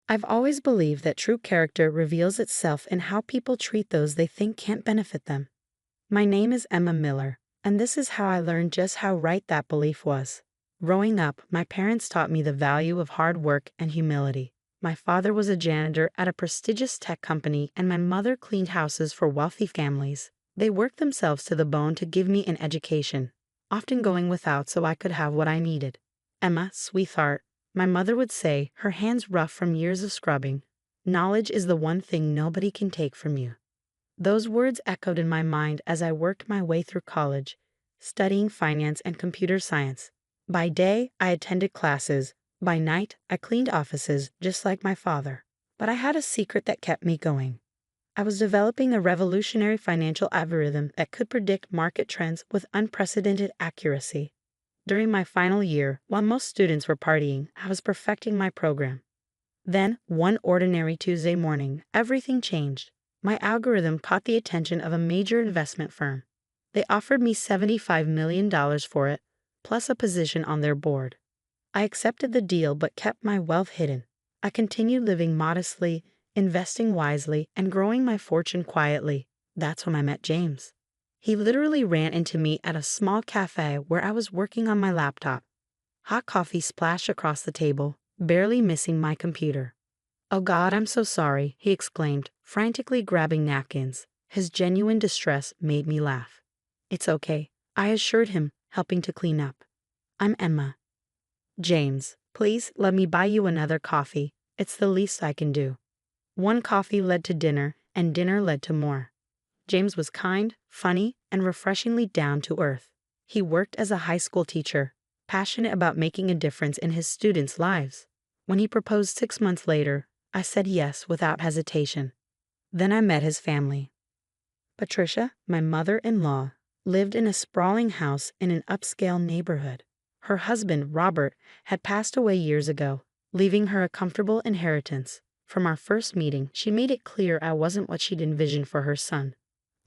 I've always believed that true character reveals itself in how people treat those they think can't benefit them. My name is Emma Miller, and this is how I learned just how right that belief was. Growing up, my parents taught me the value of hard work and humility. My father was a janitor at a prestigious tech company, and my mother cleaned houses for wealthy families. They worked themselves to the bone to give me an education, often going without so I could have what I needed. Emma, sweetheart, my mother would say, her hands rough from years of scrubbing. Knowledge is the one thing nobody can take from you. Those words echoed in my mind as I worked my way through college, studying finance and computer science. By day, I attended classes. By night, I cleaned offices just like my father. But I had a secret that kept me going. I was developing a revolutionary financial algorithm that could predict market trends with unprecedented accuracy. During my final year, while most students were partying, I was perfecting my program. Then, one ordinary Tuesday morning, everything changed. My algorithm caught the attention of a major investment firm. They offered me $75 million for it, plus a position on their board. I accepted the deal but kept my wealth hidden. I continued living modestly, investing wisely, and growing my fortune quietly. That's when I met James. He literally ran into me at a small cafe where I was working on my laptop. Hot coffee splashed across the table, barely missing my computer. "Oh God, I'm so sorry," he exclaimed, frantically grabbing napkins. His genuine distress made me laugh. "It's okay," I assured him, helping to clean up. "I'm Emma." "James, please let me buy you another coffee. It's the least I can do." One coffee led to dinner, and dinner led to more. James was kind, funny, and refreshingly down to earth. He worked as a high school teacher, passionate about making a difference in his students' lives. When he proposed 6 months later, I said yes without hesitation. Then I met his family. Patricia, my mother-in-law, lived in a sprawling house in an upscale neighborhood. Her husband, Robert, had passed away years ago, leaving her a comfortable inheritance. From our first meeting, she made it clear I wasn't what she'd envisioned for her son.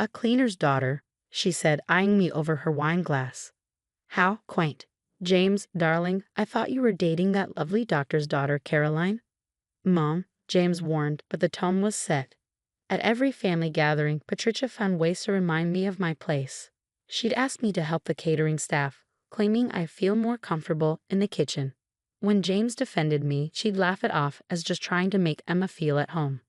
"A cleaner's daughter," she said, eyeing me over her wine glass. "How quaint. James, darling, I thought you were dating that lovely doctor's daughter, Caroline." "Mom," James warned, but the tone was set. At every family gathering, Patricia found ways to remind me of my place. She'd ask me to help the catering staff, claiming I feel more comfortable in the kitchen. When James defended me, she'd laugh it off as just trying to make Emma feel at home.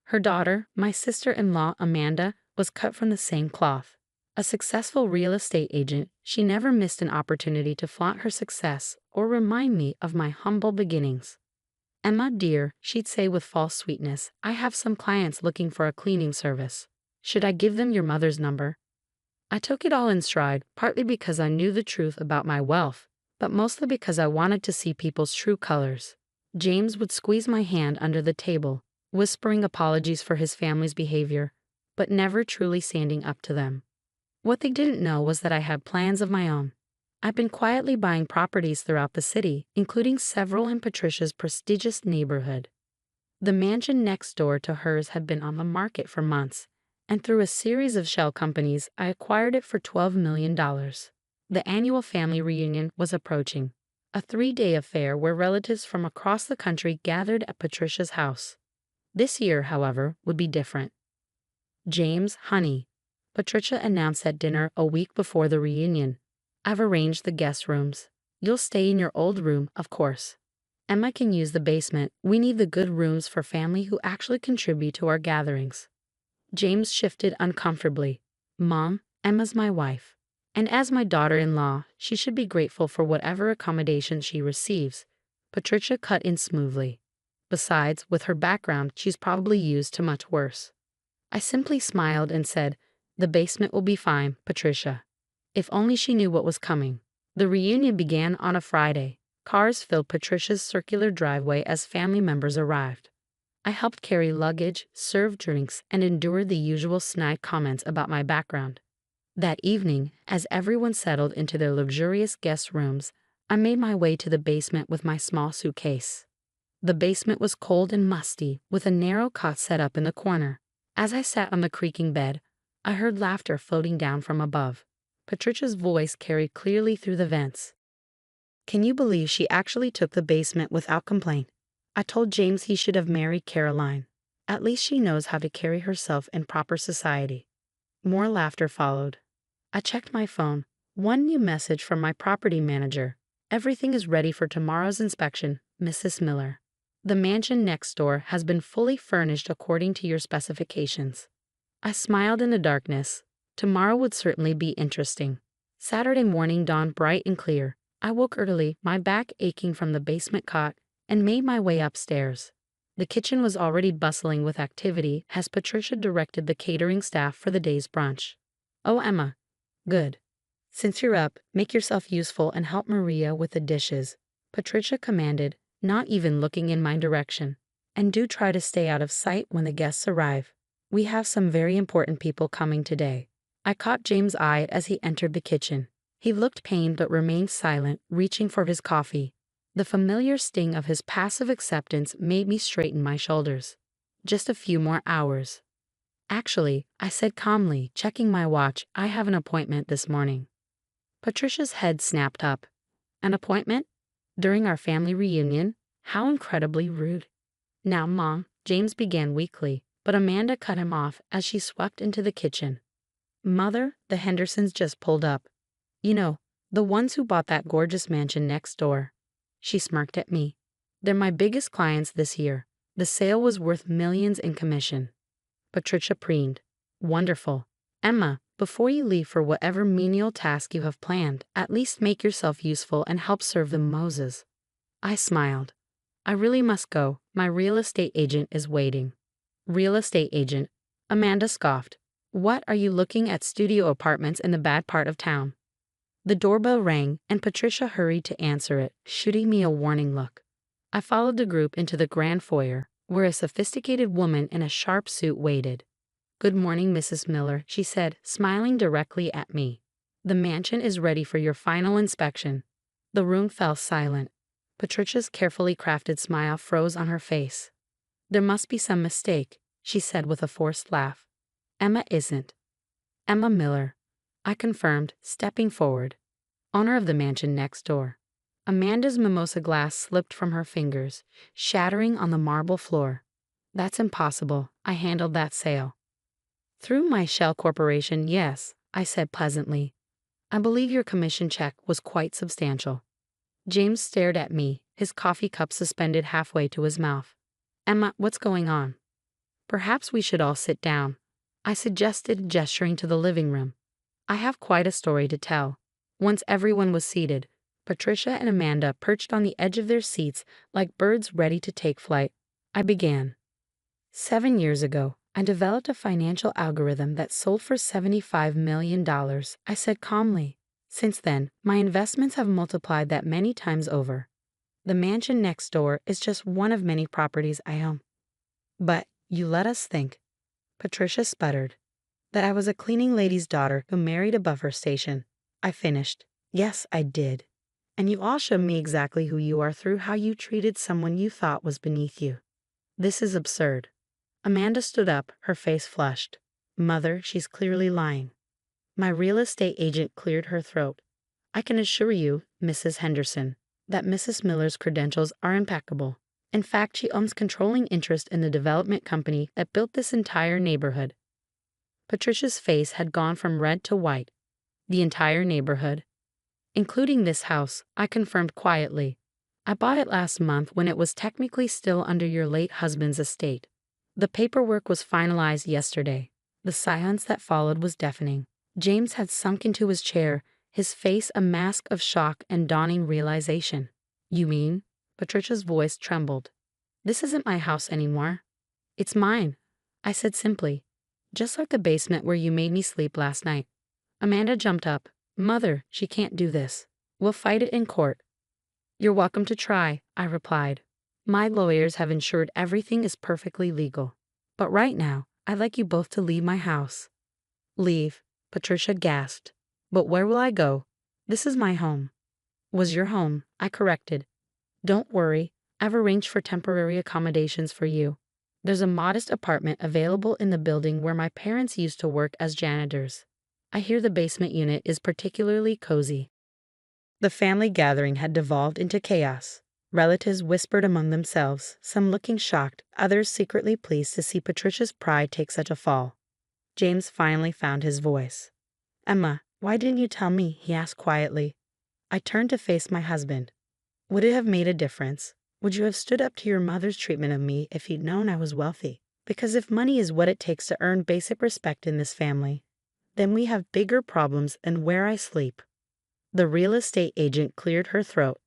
Her daughter, my sister-in-law Amanda, was cut from the same cloth. A successful real estate agent, she never missed an opportunity to flaunt her success or remind me of my humble beginnings. "Emma, dear," she'd say with false sweetness, "I have some clients looking for a cleaning service. Should I give them your mother's number?" I took it all in stride, partly because I knew the truth about my wealth, but mostly because I wanted to see people's true colors. James would squeeze my hand under the table, whispering apologies for his family's behavior, but never truly standing up to them. What they didn't know was that I had plans of my own. I've been quietly buying properties throughout the city, including several in Patricia's prestigious neighborhood. The mansion next door to hers had been on the market for months, and through a series of shell companies, I acquired it for $12 million. The annual family reunion was approaching, a 3-day affair where relatives from across the country gathered at Patricia's house. This year, however, would be different. "James, honey," Patricia announced at dinner a week before the reunion, "I've arranged the guest rooms. You'll stay in your old room, of course. Emma can use the basement. We need the good rooms for family who actually contribute to our gatherings." James shifted uncomfortably. "Mom, Emma's my wife. And as my daughter-in-law, she should be grateful for whatever accommodation she receives." Patricia cut in smoothly. "Besides, with her background, she's probably used to much worse." I simply smiled and said, "The basement will be fine, Patricia." If only she knew what was coming. The reunion began on a Friday. Cars filled Patricia's circular driveway as family members arrived. I helped carry luggage, serve drinks, and endured the usual snide comments about my background. That evening, as everyone settled into their luxurious guest rooms, I made my way to the basement with my small suitcase. The basement was cold and musty, with a narrow cot set up in the corner. As I sat on the creaking bed, I heard laughter floating down from above. Patricia's voice carried clearly through the vents. "Can you believe she actually took the basement without complaint?" I told James he should have married Caroline. At least she knows how to carry herself in proper society. More laughter followed. I checked my phone. One new message from my property manager. Everything is ready for tomorrow's inspection, Mrs. Miller. The mansion next door has been fully furnished according to your specifications. I smiled in the darkness. Tomorrow would certainly be interesting. Saturday morning dawned bright and clear. I woke early, my back aching from the basement cot, and made my way upstairs. The kitchen was already bustling with activity as Patricia directed the catering staff for the day's brunch. "Oh, Emma. Good. Since you're up, make yourself useful and help Maria with the dishes," Patricia commanded, not even looking in my direction. "And do try to stay out of sight when the guests arrive. We have some very important people coming today." I caught James' eye as he entered the kitchen. He looked pained but remained silent, reaching for his coffee. The familiar sting of his passive acceptance made me straighten my shoulders. Just a few more hours. "Actually," I said calmly, checking my watch, "I have an appointment this morning." Patricia's head snapped up. "An appointment? During our family reunion? How incredibly rude." "Now, Mom," James began weakly, but Amanda cut him off as she swept into the kitchen. "Mother, the Hendersons just pulled up. You know, the ones who bought that gorgeous mansion next door." She smirked at me. "They're my biggest clients this year. The sale was worth millions in commission." Patricia preened. "Wonderful. Emma, before you leave for whatever menial task you have planned, at least make yourself useful and help serve the Moses." I smiled. "I really must go. My real estate agent is waiting." "Real estate agent?" Amanda scoffed. "What, are you looking at studio apartments in the bad part of town?" The doorbell rang, and Patricia hurried to answer it, shooting me a warning look. I followed the group into the grand foyer, where a sophisticated woman in a sharp suit waited. "Good morning, Mrs. Miller," she said, smiling directly at me. "The mansion is ready for your final inspection." The room fell silent. Patricia's carefully crafted smile froze on her face. "There must be some mistake," she said with a forced laugh. "Emma isn't." "Emma Miller," I confirmed, stepping forward. "Owner of the mansion next door." Amanda's mimosa glass slipped from her fingers, shattering on the marble floor. "That's impossible. I handled that sale." "Through my shell corporation, yes," I said pleasantly. "I believe your commission check was quite substantial." James stared at me, his coffee cup suspended halfway to his mouth. "Emma, what's going on?" "Perhaps we should all sit down," I suggested, gesturing to the living room. "I have quite a story to tell." Once everyone was seated, Patricia and Amanda perched on the edge of their seats like birds ready to take flight. I began. 7 years ago, I developed a financial algorithm that sold for $75 million, I said calmly. Since then, my investments have multiplied that many times over. The mansion next door is just one of many properties I own. "But you let us think," Patricia sputtered, "that I was a cleaning lady's daughter who married above her station." I finished. "Yes, I did. And you all showed me exactly who you are through how you treated someone you thought was beneath you." "This is absurd." Amanda stood up, her face flushed. "Mother, she's clearly lying." My real estate agent cleared her throat. "I can assure you, Mrs. Henderson, that Mrs. Miller's credentials are impeccable. In fact, she owns controlling interest in the development company that built this entire neighborhood." Patricia's face had gone from red to white. "The entire neighborhood?" "Including this house," I confirmed quietly. "I bought it last month when it was technically still under your late husband's estate. The paperwork was finalized yesterday." The silence that followed was deafening. James had sunk into his chair, his face a mask of shock and dawning realization. "You mean?" Patricia's voice trembled. "This isn't my house anymore." "It's mine," I said simply. "Just like the basement where you made me sleep last night." Amanda jumped up. "Mother, she can't do this. We'll fight it in court." "You're welcome to try," I replied. "My lawyers have ensured everything is perfectly legal. But right now, I'd like you both to leave my house." "Leave?" Patricia gasped. "But where will I go? This is my home." "Was your home," I corrected. "Don't worry, I've arranged for temporary accommodations for you. There's a modest apartment available in the building where my parents used to work as janitors. I hear the basement unit is particularly cozy." The family gathering had devolved into chaos. Relatives whispered among themselves, some looking shocked, others secretly pleased to see Patricia's pride take such a fall. James finally found his voice. "Emma, why didn't you tell me?" he asked quietly. I turned to face my husband. "Would it have made a difference? Would you have stood up to your mother's treatment of me if you'd known I was wealthy? Because if money is what it takes to earn basic respect in this family, then we have bigger problems than where I sleep." The real estate agent cleared her throat.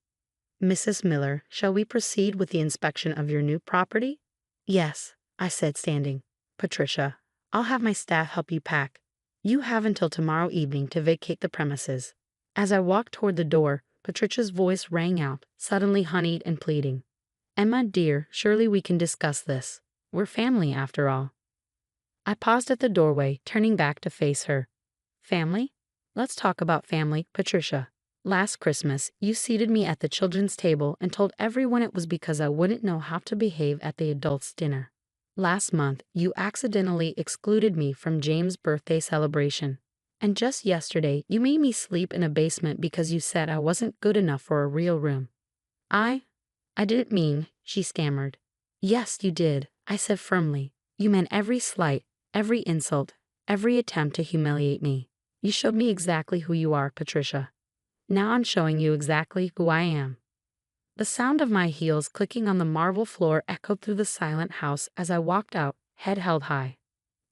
"Mrs. Miller, shall we proceed with the inspection of your new property?" "Yes," I said, standing. "Patricia, I'll have my staff help you pack. You have until tomorrow evening to vacate the premises." As I walked toward the door, Patricia's voice rang out, suddenly honeyed and pleading. "Emma, dear, surely we can discuss this. We're family, after all." I paused at the doorway, turning back to face her. "Family? Let's talk about family, Patricia. Last Christmas, you seated me at the children's table and told everyone it was because I wouldn't know how to behave at the adults' dinner. Last month, you accidentally excluded me from James' birthday celebration. And just yesterday, you made me sleep in a basement because you said I wasn't good enough for a real room." I didn't mean," she stammered. "Yes, you did," I said firmly. "You meant every slight, every insult, every attempt to humiliate me. You showed me exactly who you are, Patricia. Now I'm showing you exactly who I am." The sound of my heels clicking on the marble floor echoed through the silent house as I walked out, head held high.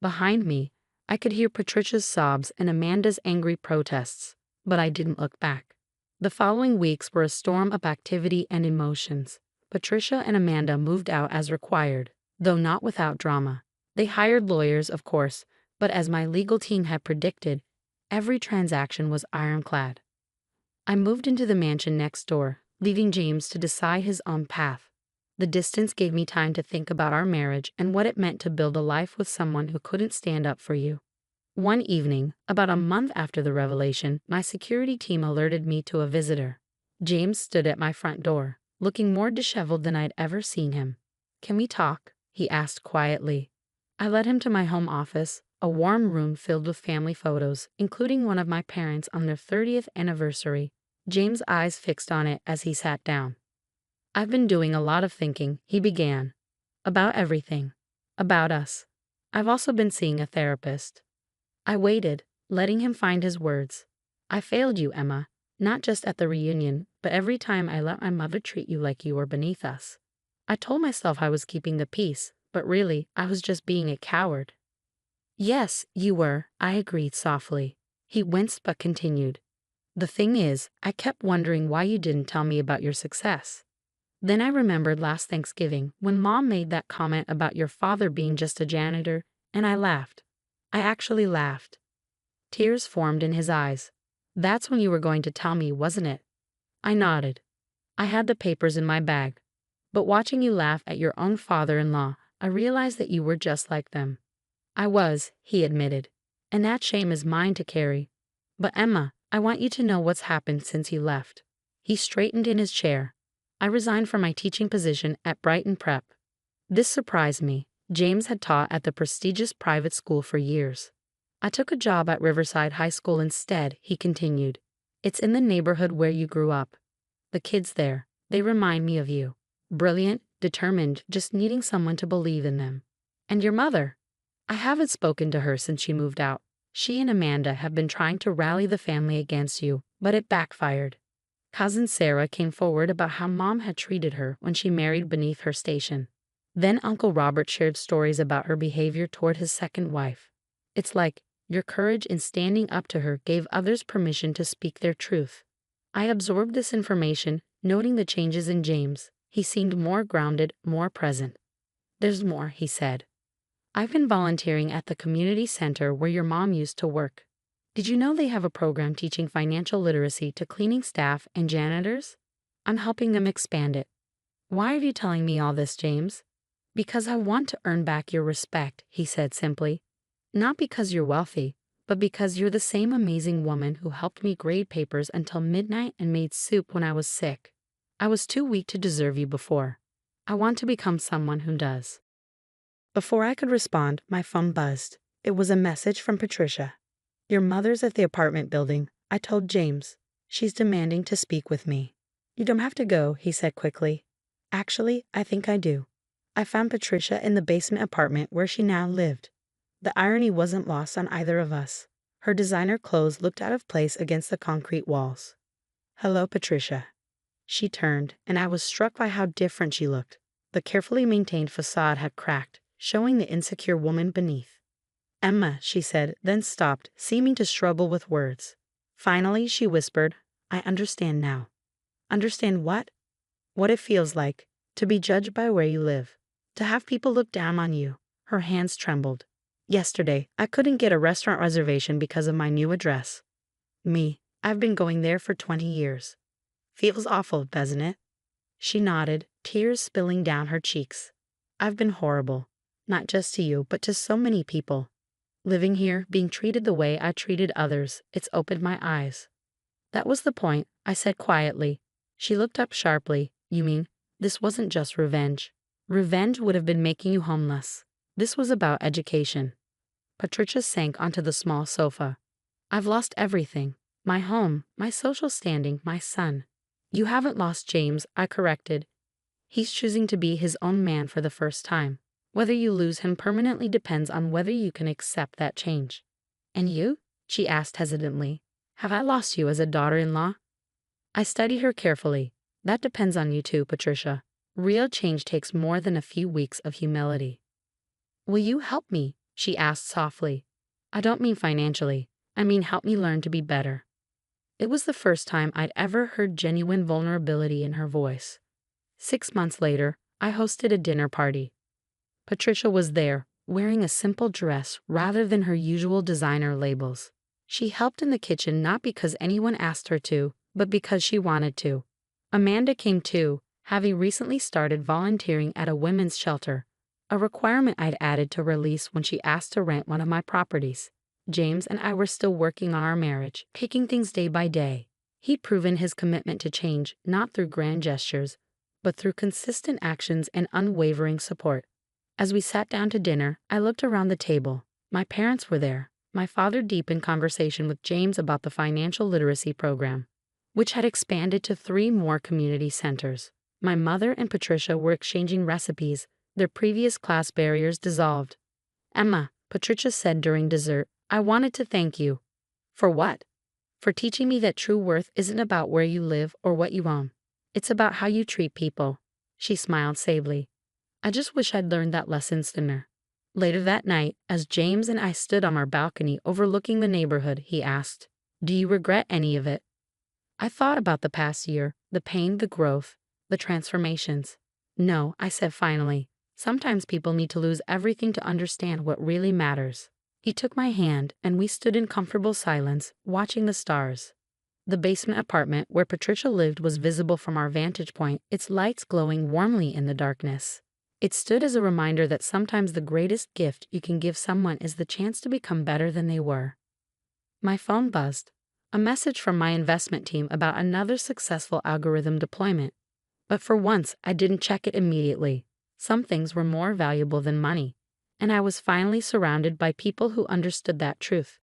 Behind me, I could hear Patricia's sobs and Amanda's angry protests, but I didn't look back. The following weeks were a storm of activity and emotions. Patricia and Amanda moved out as required, though not without drama. They hired lawyers, of course, but as my legal team had predicted, every transaction was ironclad. I moved into the mansion next door, leaving James to decide his own path. The distance gave me time to think about our marriage and what it meant to build a life with someone who couldn't stand up for you. One evening, about a month after the revelation, my security team alerted me to a visitor. James stood at my front door, looking more disheveled than I'd ever seen him. "Can we talk?" he asked quietly. I led him to my home office, a warm room filled with family photos, including one of my parents on their 30th anniversary. James' eyes fixed on it as he sat down. "I've been doing a lot of thinking," he began. "About everything. About us. I've also been seeing a therapist." I waited, letting him find his words. "I failed you, Emma, not just at the reunion, but every time I let my mother treat you like you were beneath us. I told myself I was keeping the peace, but really, I was just being a coward." "Yes, you were," I agreed softly. He winced but continued. "The thing is, I kept wondering why you didn't tell me about your success. Then I remembered last Thanksgiving when Mom made that comment about your father being just a janitor, and I laughed. I actually laughed." Tears formed in his eyes. "That's when you were going to tell me, wasn't it?" I nodded. "I had the papers in my bag. But watching you laugh at your own father-in-law, I realized that you were just like them." "I was," he admitted. "And that shame is mine to carry. But Emma, I want you to know what's happened since you left." He straightened in his chair. "I resigned from my teaching position at Brighton Prep." This surprised me. James had taught at the prestigious private school for years. "I took a job at Riverside High School instead," he continued. "It's in the neighborhood where you grew up. The kids there, they remind me of you. Brilliant, determined, just needing someone to believe in them. And your mother? I haven't spoken to her since she moved out. She and Amanda have been trying to rally the family against you, but it backfired. Cousin Sarah came forward about how Mom had treated her when she married beneath her station. Then Uncle Robert shared stories about her behavior toward his second wife. It's like your courage in standing up to her gave others permission to speak their truth." I absorbed this information, noting the changes in James. He seemed more grounded, more present. "There's more," he said. "I've been volunteering at the community center where your mom used to work. Did you know they have a program teaching financial literacy to cleaning staff and janitors? I'm helping them expand it." "Why are you telling me all this, James?" "Because I want to earn back your respect," he said simply. "Not because you're wealthy, but because you're the same amazing woman who helped me grade papers until midnight and made soup when I was sick. I was too weak to deserve you before. I want to become someone who does." Before I could respond, my phone buzzed. It was a message from Patricia. "Your mother's at the apartment building. I told James. She's demanding to speak with me." You don't have to go, he said quickly. Actually, I think I do. I found Patricia in the basement apartment where she now lived. The irony wasn't lost on either of us. Her designer clothes looked out of place against the concrete walls. Hello, Patricia. She turned, and I was struck by how different she looked. The carefully maintained facade had cracked, showing the insecure woman beneath. Emma, she said, then stopped, seeming to struggle with words. Finally, she whispered, I understand now. Understand what? What it feels like, to be judged by where you live. To have people look down on you. Her hands trembled. Yesterday, I couldn't get a restaurant reservation because of my new address. I've been going there for 20 years. Feels awful, doesn't it? She nodded, tears spilling down her cheeks. I've been horrible. Not just to you, but to so many people. Living here, being treated the way I treated others, it's opened my eyes. That was the point, I said quietly. She looked up sharply. You mean, this wasn't just revenge? Revenge would have been making you homeless. This was about education. Patricia sank onto the small sofa. I've lost everything. My home, my social standing, my son. You haven't lost James, I corrected. He's choosing to be his own man for the first time. Whether you lose him permanently depends on whether you can accept that change. And you? She asked hesitantly. Have I lost you as a daughter-in-law? I studied her carefully. That depends on you too, Patricia. Real change takes more than a few weeks of humility. Will you help me? She asked softly. I don't mean financially. I mean help me learn to be better. It was the first time I'd ever heard genuine vulnerability in her voice. 6 months later, I hosted a dinner party. Patricia was there, wearing a simple dress rather than her usual designer labels. She helped in the kitchen not because anyone asked her to, but because she wanted to. Amanda came too, having recently started volunteering at a women's shelter, a requirement I'd added to her lease when she asked to rent one of my properties. James and I were still working on our marriage, taking things day by day. He'd proven his commitment to change not through grand gestures, but through consistent actions and unwavering support. As we sat down to dinner, I looked around the table. My parents were there, my father deep in conversation with James about the financial literacy program, which had expanded to 3 more community centers. My mother and Patricia were exchanging recipes, their previous class barriers dissolved. Emma, Patricia said during dessert, I wanted to thank you. For what? For teaching me that true worth isn't about where you live or what you own. It's about how you treat people. She smiled savely. I just wish I'd learned that lesson sooner. Later that night, as James and I stood on our balcony overlooking the neighborhood, he asked, Do you regret any of it? I thought about the past year, the pain, the growth, the transformations. No, I said finally. Sometimes people need to lose everything to understand what really matters. He took my hand, and we stood in comfortable silence, watching the stars. The basement apartment where Patricia lived was visible from our vantage point, its lights glowing warmly in the darkness. It stood as a reminder that sometimes the greatest gift you can give someone is the chance to become better than they were. My phone buzzed. A message from my investment team about another successful algorithm deployment. But for once, I didn't check it immediately. Some things were more valuable than money. And I was finally surrounded by people who understood that truth.